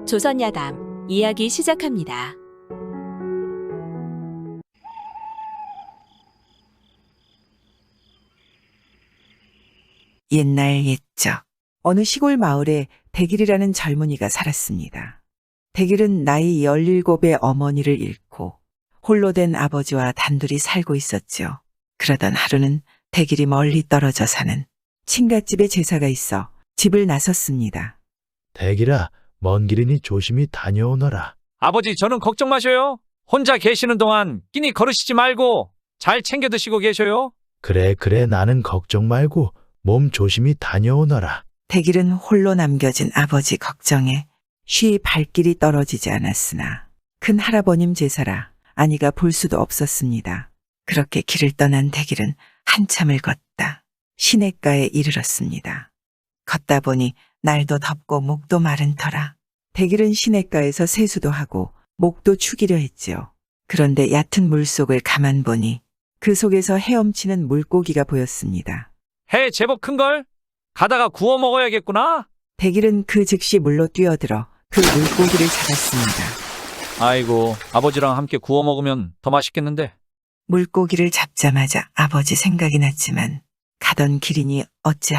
조선야담 이야기 시작합니다. 옛날 옛적 어느 시골 마을에 대길이라는 젊은이가 살았습니다. 대길은 나이 17의 어머니를 잃고 홀로 된 아버지와 단둘이 살고 있었죠. 그러던 하루는 대길이 멀리 떨어져 사는 친갓집에 제사가 있어 집을 나섰습니다. 대길아, 먼 길이니 조심히 다녀오너라. 아버지, 저는 걱정 마셔요. 혼자 계시는 동안 끼니 거르시지 말고 잘 챙겨 드시고 계셔요. 그래, 나는 걱정 말고 몸 조심히 다녀오너라. 대길은 홀로 남겨진 아버지 걱정에 쉬 발길이 떨어지지 않았으나 큰 할아버님 제사라 아니가 볼 수도 없었습니다. 그렇게 길을 떠난 대길은 한참을 걷다 시냇가에 이르렀습니다. 걷다 보니 날도 덥고 목도 마른 터라 대길은 시냇가에서 세수도 하고 목도 축이려 했지요. 그런데 얕은 물속을 가만 보니 그 속에서 헤엄치는 물고기가 보였습니다. 해 제법 큰걸? 가다가 구워 먹어야겠구나. 대길은 그 즉시 물로 뛰어들어 그 물고기를 잡았습니다. 아이고, 아버지랑 함께 구워 먹으면 더 맛있겠는데. 물고기를 잡자마자 아버지 생각이 났지만 가던 길이니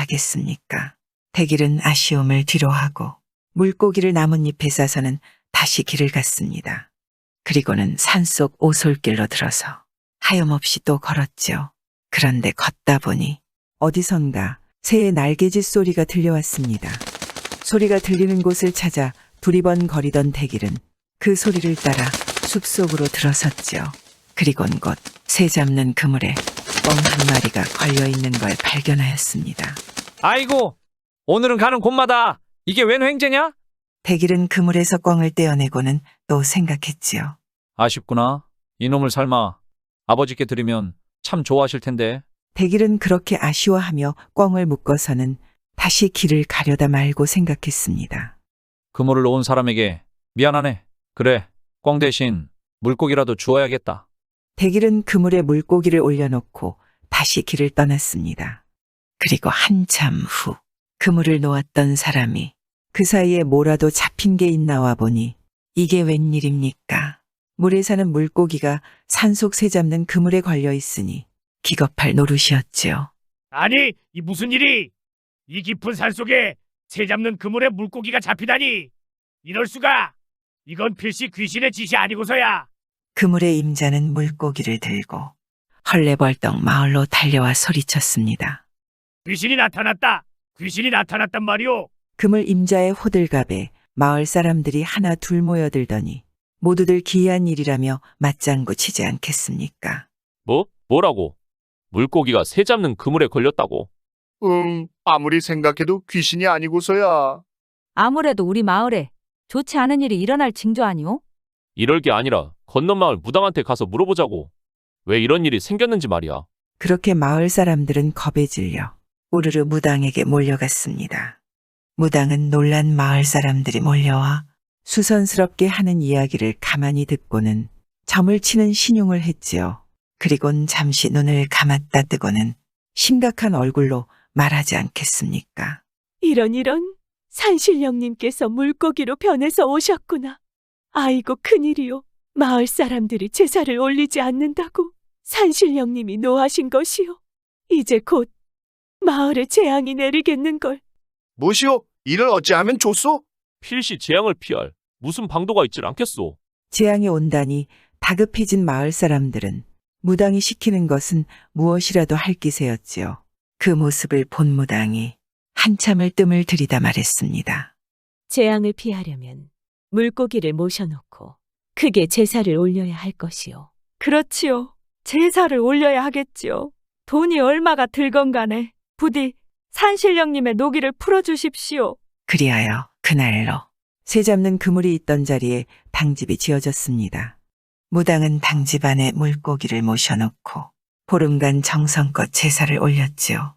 어찌하겠습니까? 대길은 아쉬움을 뒤로하고 물고기를 나뭇잎에 싸서는 다시 길을 갔습니다. 그리고는 산속 오솔길로 들어서 하염없이 또 걸었죠. 그런데 걷다 보니 어디선가 새의 날개짓 소리가 들려왔습니다. 소리가 들리는 곳을 찾아 두리번거리던 대길은 그 소리를 따라 숲속으로 들어섰죠. 그리곤 곧 새 잡는 그물에 꿩 한 마리가 걸려있는 걸 발견하였습니다. 아이고, 오늘은 가는 곳마다 이게 웬 횡재냐? 대길은 그물에서 꿩을 떼어내고는 또 생각했지요. 아쉽구나. 이놈을 삶아 아버지께 드리면 참 좋아하실 텐데. 대길은 그렇게 아쉬워하며 꿩을 묶어서는 다시 길을 가려다 말고 생각했습니다. 그물을 놓은 사람에게 미안하네. 그래, 꿩 대신 물고기라도 주어야겠다. 대길은 그물에 물고기를 올려놓고 다시 길을 떠났습니다. 그리고 한참 후 그물을 놓았던 사람이 그 사이에 뭐라도 잡힌 게 있나와 보니 이게 웬일입니까? 물에 사는 물고기가 산속 새 잡는 그물에 걸려 있으니 기겁할 노릇이었지요. 아니, 이 무슨 일이? 이 깊은 산속에 새 잡는 그물에 물고기가 잡히다니! 이럴 수가! 이건 필시 귀신의 짓이 아니고서야! 그물의 임자는 물고기를 들고 헐레벌떡 마을로 달려와 소리쳤습니다. 귀신이 나타났다! 귀신이 나타났단 말이오! 그물 임자의 호들갑에 마을 사람들이 하나 둘 모여들더니 모두들 기이한 일이라며 맞장구 치지 않겠습니까? 뭐라고? 물고기가 새 잡는 그물에 걸렸다고? 아무리 생각해도 귀신이 아니고서야. 아무래도 우리 마을에 좋지 않은 일이 일어날 징조 아니오? 이럴 게 아니라 건넌 마을 무당한테 가서 물어보자고. 왜 이런 일이 생겼는지 말이야. 그렇게 마을 사람들은 겁에 질려 우르르 무당에게 몰려갔습니다. 무당은 놀란 마을 사람들이 몰려와 수선스럽게 하는 이야기를 가만히 듣고는 점을 치는 신용을 했지요. 그리곤 잠시 눈을 감았다 뜨고는 심각한 얼굴로 말하지 않겠습니까? 이런 산신령님께서 물고기로 변해서 오셨구나. 아이고 큰일이요. 마을 사람들이 제사를 올리지 않는다고 산신령님이 노하신 것이요. 이제 곧 마을에 재앙이 내리겠는걸. 무엇이오? 이를 어찌하면 좋소? 필시 재앙을 피할 무슨 방도가 있질 않겠소. 재앙이 온다니 다급해진 마을 사람들은 무당이 시키는 것은 무엇이라도 할 기세였지요. 그 모습을 본 무당이 한참을 뜸을 들이다 말했습니다. 재앙을 피하려면 물고기를 모셔놓고 크게 제사를 올려야 할 것이요. 그렇지요. 제사를 올려야 하겠지요. 돈이 얼마가 들건 간에 부디 산신령님의 노기를 풀어주십시오. 그리하여 그날로 새 잡는 그물이 있던 자리에 당집이 지어졌습니다. 무당은 당집 안에 물고기를 모셔놓고 보름간 정성껏 제사를 올렸지요.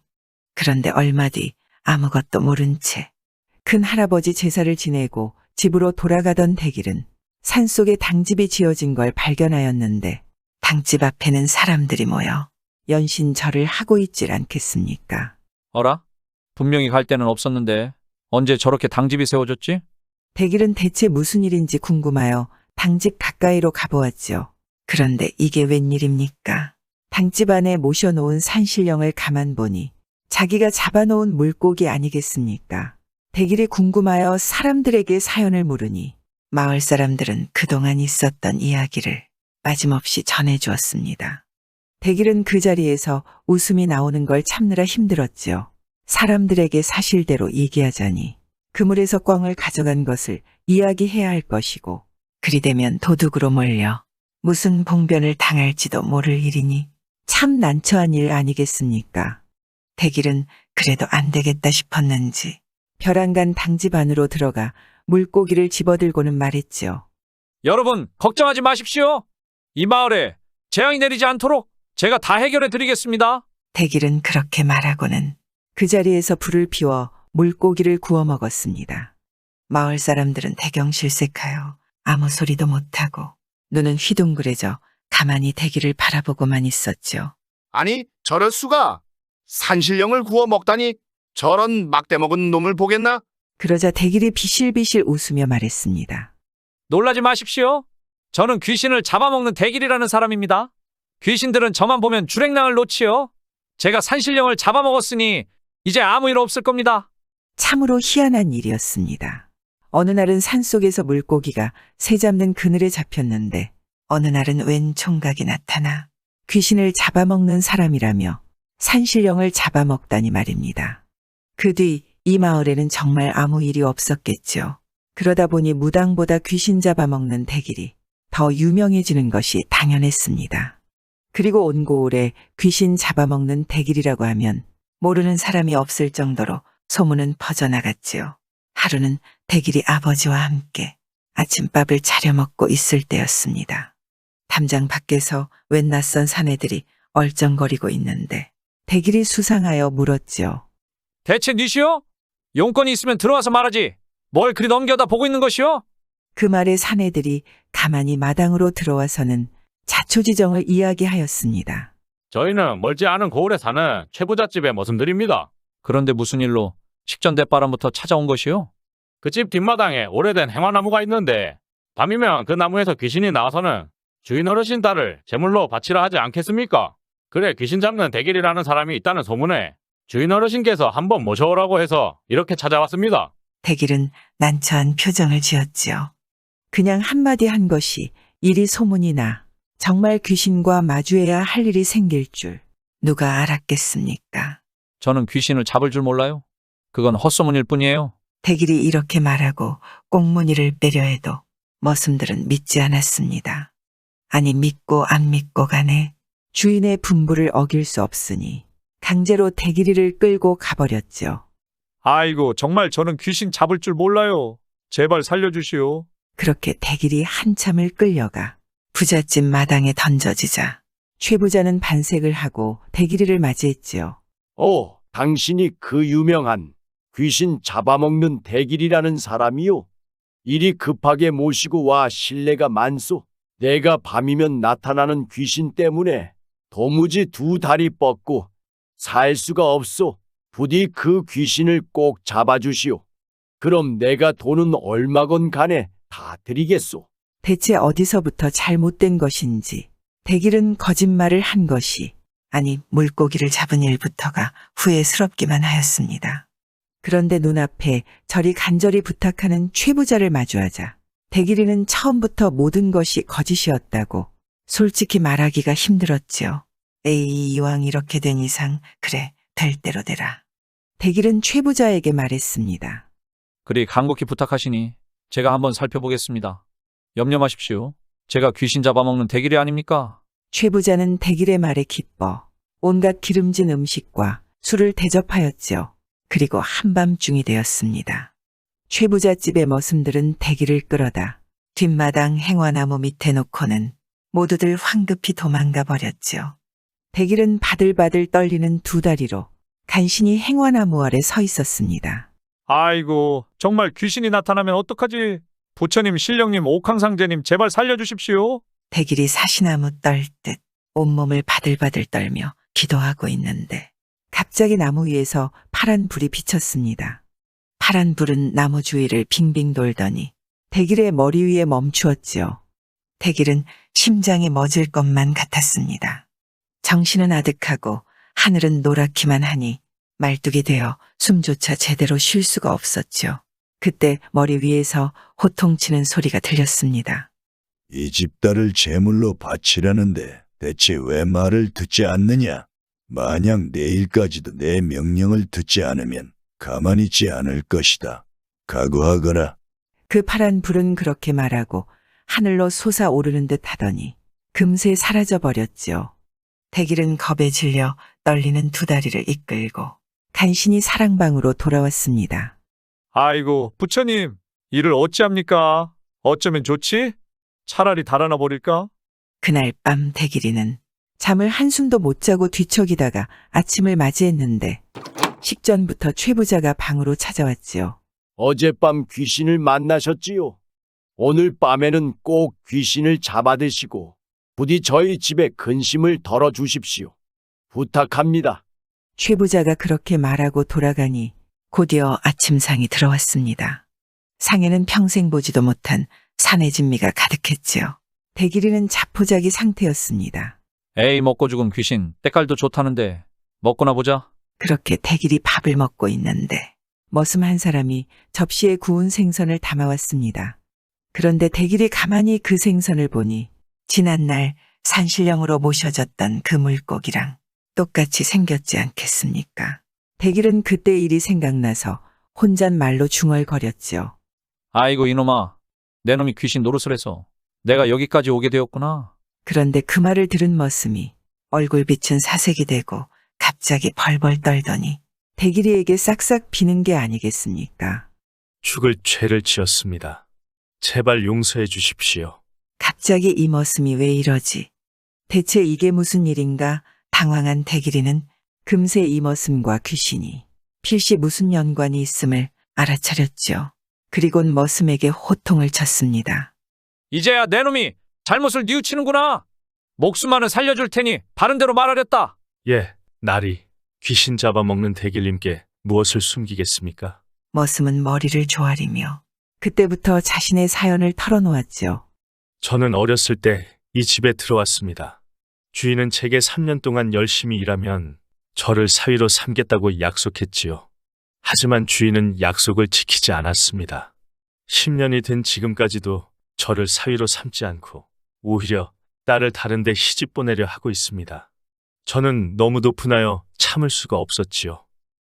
그런데 얼마 뒤 아무것도 모른 채 큰 할아버지 제사를 지내고 집으로 돌아가던 대길은 산속에 당집이 지어진 걸 발견하였는데 당집 앞에는 사람들이 모여 연신절을 하고 있질 않겠습니까? 어라? 분명히 갈 데는 없었는데 언제 저렇게 당집이 세워졌지? 대길은 대체 무슨 일인지 궁금하여 당집 가까이로 가보았지요. 그런데 이게 웬일입니까? 당집 안에 모셔놓은 산신령을 가만 보니 자기가 잡아놓은 물고기 아니겠습니까? 대길이 궁금하여 사람들에게 사연을 물으니 마을 사람들은 그동안 있었던 이야기를 빠짐없이 전해주었습니다. 대길은 그 자리에서 웃음이 나오는 걸 참느라 힘들었지요. 사람들에게 사실대로 얘기하자니 그물에서 꿩을 가져간 것을 이야기해야 할 것이고 그리 되면 도둑으로 몰려 무슨 봉변을 당할지도 모를 일이니 참 난처한 일 아니겠습니까? 대길은 그래도 안 되겠다 싶었는지 벼랑간 당집 안으로 들어가 물고기를 집어들고는 말했지요. 여러분, 걱정하지 마십시오. 이 마을에 재앙이 내리지 않도록 제가 다 해결해 드리겠습니다. 대길은 그렇게 말하고는 그 자리에서 불을 피워 물고기를 구워 먹었습니다. 마을 사람들은 대경실색하여 아무 소리도 못하고 눈은 휘둥그레져 가만히 대길을 바라보고만 있었죠. 아니, 저럴 수가. 산신령을 구워 먹다니 저런 막대먹은 놈을 보겠나? 그러자 대길이 비실비실 웃으며 말했습니다. 놀라지 마십시오. 저는 귀신을 잡아먹는 대길이라는 사람입니다. 귀신들은 저만 보면 주랭랑을 놓지요. 제가 산신령을 잡아먹었으니 이제 아무 일 없을 겁니다. 참으로 희한한 일이었습니다. 어느 날은 산속에서 물고기가 새 잡는 그늘에 잡혔는데 어느 날은 웬 총각이 나타나 귀신을 잡아먹는 사람이라며 산신령을 잡아먹다니 말입니다. 그 뒤 이 마을에는 정말 아무 일이 없었겠죠. 그러다 보니 무당보다 귀신 잡아먹는 대길이 더 유명해지는 것이 당연했습니다. 그리고 온고을에 귀신 잡아먹는 대길이라고 하면 모르는 사람이 없을 정도로 소문은 퍼져나갔지요. 하루는 대길이 아버지와 함께 아침밥을 차려 먹고 있을 때였습니다. 담장 밖에서 웬 낯선 사내들이 얼쩡거리고 있는데 대길이 수상하여 물었지요. 대체 니시오? 용건이 있으면 들어와서 말하지. 뭘 그리 넘겨다 보고 있는 것이오? 그 말에 사내들이 가만히 마당으로 들어와서는 자초지정을 이야기하였습니다. 저희는 멀지 않은 고을에 사는 최부잣집의 머슴들입니다. 그런데 무슨 일로 식전대바람부터 찾아온 것이오? 그 집 뒷마당에 오래된 행화나무가 있는데 밤이면 그 나무에서 귀신이 나와서는 주인 어르신 딸을 제물로 바치라 하지 않겠습니까? 그래 귀신 잡는 대길이라는 사람이 있다는 소문에 주인 어르신께서 한번 모셔오라고 해서 이렇게 찾아왔습니다. 대길은 난처한 표정을 지었지요. 그냥 한마디 한 것이 일이 소문이 나 정말 귀신과 마주해야 할 일이 생길 줄 누가 알았겠습니까? 저는 귀신을 잡을 줄 몰라요. 그건 헛소문일 뿐이에요. 대길이 이렇게 말하고 꽁무니를 빼려 해도 머슴들은 믿지 않았습니다. 아니 믿고 안 믿고 간에 주인의 분부를 어길 수 없으니 강제로 대길이를 끌고 가버렸죠. 아이고, 정말 저는 귀신 잡을 줄 몰라요. 제발 살려주시오. 그렇게 대길이 한참을 끌려가 부잣집 마당에 던져지자 최 부자는 반색을 하고 대길이를 맞이했지요. 당신이 그 유명한 귀신 잡아먹는 대길이라는 사람이요. 이리 급하게 모시고 와 실례가 많소. 내가 밤이면 나타나는 귀신 때문에 도무지 두 다리 뻗고 살 수가 없소. 부디 그 귀신을 꼭 잡아주시오. 그럼 내가 돈은 얼마건 간에 다 드리겠소. 대체 어디서부터 잘못된 것인지 대길은 거짓말을 한 것이 아니 물고기를 잡은 일부터가 후회스럽기만 하였습니다. 그런데 눈앞에 저리 간절히 부탁하는 최 부자를 마주하자 대길이는 처음부터 모든 것이 거짓이었다고 솔직히 말하기가 힘들었지요. 에이, 이왕 이렇게 된 이상 그래 될 대로 되라. 대길은 최 부자에게 말했습니다. 그리 간곡히 부탁하시니 제가 한번 살펴보겠습니다. 염려 마십시오. 제가 귀신 잡아먹는 대길이 아닙니까? 최 부자는 대길의 말에 기뻐 온갖 기름진 음식과 술을 대접하였지요. 그리고 한밤중이 되었습니다. 최 부잣집의 머슴들은 대길을 끌어다 뒷마당 행화나무 밑에 놓고는 모두들 황급히 도망가 버렸지요. 대길은 바들바들 떨리는 두 다리로 간신히 행화나무 아래 서 있었습니다. 아이고, 정말 귀신이 나타나면 어떡하지? 부처님, 신령님, 옥황상제님, 제발 살려주십시오. 대길이 사시나무 떨듯 온몸을 바들바들 떨며 기도하고 있는데 갑자기 나무 위에서 파란 불이 비쳤습니다. 파란 불은 나무 주위를 빙빙 돌더니 대길의 머리 위에 멈추었지요. 대길은 심장이 멎을 것만 같았습니다. 정신은 아득하고 하늘은 노랗기만 하니 말뚝이 되어 숨조차 제대로 쉴 수가 없었죠. 그때 머리 위에서 호통치는 소리가 들렸습니다. 이 집 딸을 제물로 바치라는데 대체 왜 말을 듣지 않느냐? 만약 내일까지도 내 명령을 듣지 않으면 가만히 있지 않을 것이다. 각오하거라. 그 파란 불은 그렇게 말하고 하늘로 솟아오르는 듯 하더니 금세 사라져버렸지요. 대길은 겁에 질려 떨리는 두 다리를 이끌고 간신히 사랑방으로 돌아왔습니다. 아이고, 부처님, 이를 어찌합니까? 어쩌면 좋지? 차라리 달아나 버릴까? 그날 밤 대길이는 잠을 한숨도 못 자고 뒤척이다가 아침을 맞이했는데 식전부터 최 부자가 방으로 찾아왔지요. 어젯밤 귀신을 만나셨지요? 오늘 밤에는 꼭 귀신을 잡아드시고 부디 저희 집에 근심을 덜어주십시오. 부탁합니다. 최 부자가 그렇게 말하고 돌아가니 곧이어 아침상이 들어왔습니다. 상에는 평생 보지도 못한 산의 진미가 가득했지요. 대길이는 자포자기 상태였습니다. 에이, 먹고 죽은 귀신, 때깔도 좋다는데 먹고나 보자. 그렇게 대길이 밥을 먹고 있는데 머슴 한 사람이 접시에 구운 생선을 담아왔습니다. 그런데 대길이 가만히 그 생선을 보니 지난날 산신령으로 모셔졌던 그 물고기랑 똑같이 생겼지 않겠습니까? 대길은 그때 일이 생각나서 혼잣말로 중얼거렸지요. 아이고, 이놈아, 내 놈이 귀신 노릇을 해서 내가 여기까지 오게 되었구나. 그런데 그 말을 들은 머슴이 얼굴빛은 사색이 되고 갑자기 벌벌 떨더니 대길이에게 싹싹 비는 게 아니겠습니까? 죽을 죄를 지었습니다. 제발 용서해 주십시오. 갑자기 이 머슴이 왜 이러지? 대체 이게 무슨 일인가? 당황한 대길이는 금세 이 머슴과 귀신이 필시 무슨 연관이 있음을 알아차렸죠. 그리곤 머슴에게 호통을 쳤습니다. 이제야 내 놈이 잘못을 뉘우치는구나. 목숨만은 살려줄 테니 바른 대로 말하랬다. 예, 나리. 귀신 잡아먹는 대길님께 무엇을 숨기겠습니까? 머슴은 머리를 조아리며 그때부터 자신의 사연을 털어놓았죠. 저는 어렸을 때 이 집에 들어왔습니다. 주인은 제게 3년 동안 열심히 일하면 저를 사위로 삼겠다고 약속했지요. 하지만 주인은 약속을 지키지 않았습니다. 10년이 된 지금까지도 저를 사위로 삼지 않고 오히려 딸을 다른 데 시집 보내려 하고 있습니다. 저는 너무도 분하여 참을 수가 없었지요.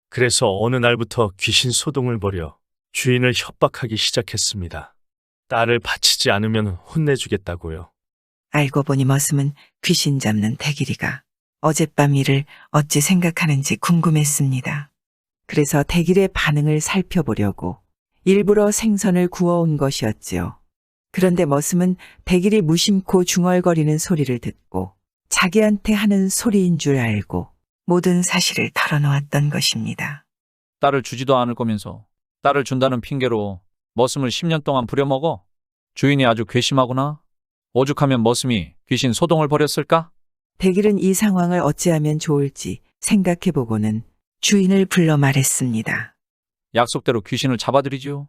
그래서 어느 날부터 귀신 소동을 벌여 주인을 협박하기 시작했습니다. 딸을 바치지 않으면 혼내주겠다고요. 알고 보니 머슴은 귀신 잡는 대길이가 어젯밤 일을 어찌 생각하는지 궁금했습니다. 그래서 대길의 반응을 살펴보려고 일부러 생선을 구워온 것이었지요. 그런데 머슴은 대길이 무심코 중얼거리는 소리를 듣고 자기한테 하는 소리인 줄 알고 모든 사실을 털어놓았던 것입니다. 딸을 주지도 않을 거면서 딸을 준다는 핑계로 머슴을 10년 동안 부려먹어? 주인이 아주 괘씸하구나. 오죽하면 머슴이 귀신 소동을 벌였을까? 대길은 이 상황을 어찌하면 좋을지 생각해보고는 주인을 불러 말했습니다. 약속대로 귀신을 잡아드리지요.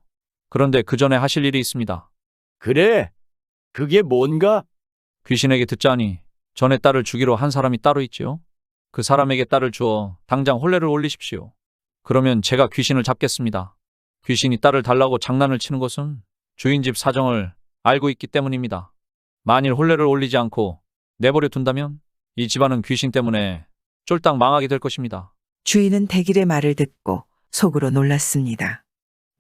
그런데 그 전에 하실 일이 있습니다. 그래, 그게 뭔가? 귀신에게 듣자니 전에 딸을 주기로 한 사람이 따로 있지요. 그 사람에게 딸을 주어 당장 혼례를 올리십시오. 그러면 제가 귀신을 잡겠습니다. 귀신이 딸을 달라고 장난을 치는 것은 주인 집 사정을 알고 있기 때문입니다. 만일 혼례를 올리지 않고 내버려 둔다면 이 집안은 귀신 때문에 쫄딱 망하게 될 것입니다. 주인은 대길의 말을 듣고 속으로 놀랐습니다.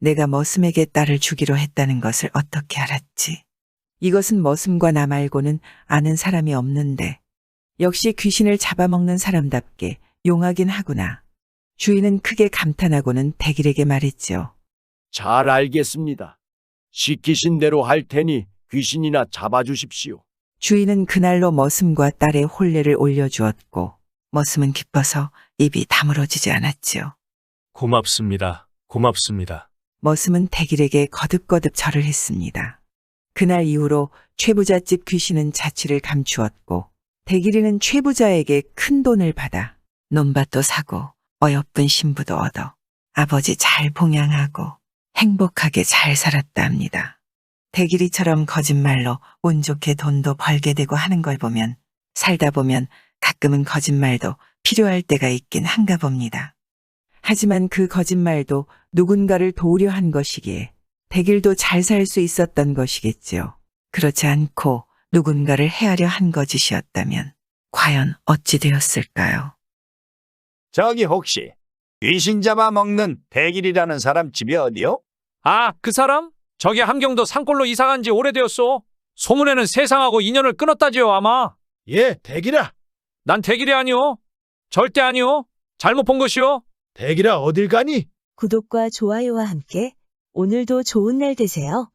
내가 머슴에게 딸을 주기로 했다는 것을 어떻게 알았지? 이것은 머슴과 나 말고는 아는 사람이 없는데 역시 귀신을 잡아먹는 사람답게 용하긴 하구나. 주인은 크게 감탄하고는 대길에게 말했지요. 잘 알겠습니다. 시키신 대로 할 테니 귀신이나 잡아주십시오. 주인은 그날로 머슴과 딸의 혼례를 올려주었고 머슴은 기뻐서 입이 다물어지지 않았지요. 고맙습니다. 고맙습니다. 머슴은 대길에게 거듭거듭 절을 했습니다. 그날 이후로 최부자집 귀신은 자취를 감추었고 대길이는 최부자에게 큰 돈을 받아 논밭도 사고 어여쁜 신부도 얻어 아버지 잘 봉양하고 행복하게 잘 살았다 합니다. 대길이처럼 거짓말로 운 좋게 돈도 벌게 되고 하는 걸 보면 살다 보면 가끔은 거짓말도 필요할 때가 있긴 한가 봅니다. 하지만 그 거짓말도 누군가를 도우려 한 것이기에 대길도 잘 살 수 있었던 것이겠지요. 그렇지 않고 누군가를 해하려 한 거짓이었다면 과연 어찌 되었을까요? 저기 혹시 귀신 잡아먹는 대길이라는 사람 집이 어디요? 아, 그 사람? 저기 함경도 산골로 이사간 지 오래되었소. 소문에는 세상하고 인연을 끊었다지요, 아마. 예, 대길아. 난 대길이 아니오. 절대 아니오. 잘못 본 것이오. 대길아 어딜 가니? 구독과 좋아요와 함께 오늘도 좋은 날 되세요.